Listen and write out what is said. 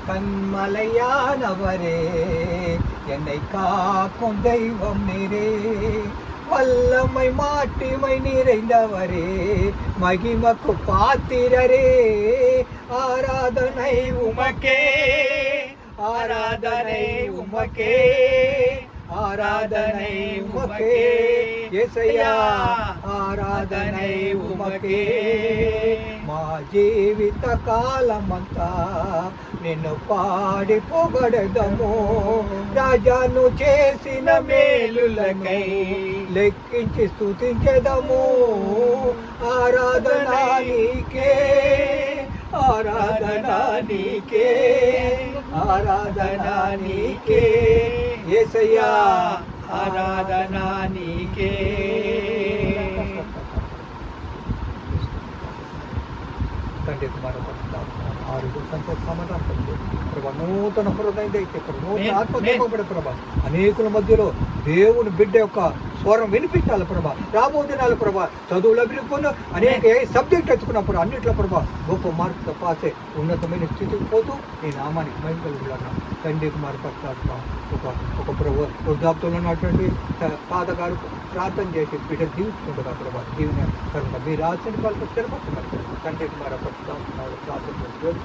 கண்மலையானவரே, என்னை காக்கும் தெய்வம் நீரே. வல்லமை மாட்டிமை நிறைந்தவரே, மகிமக்கு பாத்திரரே. ஆராதனை உமக்கே, ஆராதனை உமக்கே, ஆராதனை உமக்கே. యేసయ్యా ఆరాధనై ఉమకే. మా జీవిత కాలమంతా నిన్ను పాడి పొగడదము. రాజాను చేసిన మేలులకై లెక్కించి స్తుతించెదము. ఆరాధన నీకే, ఆరాధన నీకే, ఆరాధన నీకే. యేసయ్యా ఆరాధన నీకే. తండ్రి కుమార ఆరోగ్య సంతోష సమాధానం ప్రభా, నూతన హృదయం దయచే ప్రభా, నూతన ఆత్మ దయపడే ప్రభా. అనేకుల మధ్యలో దేవుని బిడ్డ యొక్క స్వరం వినిపించాలి ప్రభా. రాబో దినాలు ప్రభా, చదువులు అభివృద్ధి అనేక సబ్జెక్ట్ ఎత్తుకున్నప్పుడు అన్నింటిలో ప్రభా గొప్ప మార్కుతో పాసే ఉన్నతమైన స్థితికి పోతూ నీ నామానికి మహిమ కలుగులాగా. తండ్రి కుమార పట్ల ఒక ప్రభు వృద్ధాప్తంలో ఉన్నటువంటి తాతగారు ప్రార్థన చేసి బిడ్డ దీవిస్తుండగా ప్రభా, దీవెన కనుక మీరు ఆశని పలుకు స్థిరపడుతున్నారు. తండ్రి కుమార పట్ల ప్రార్థన చేసి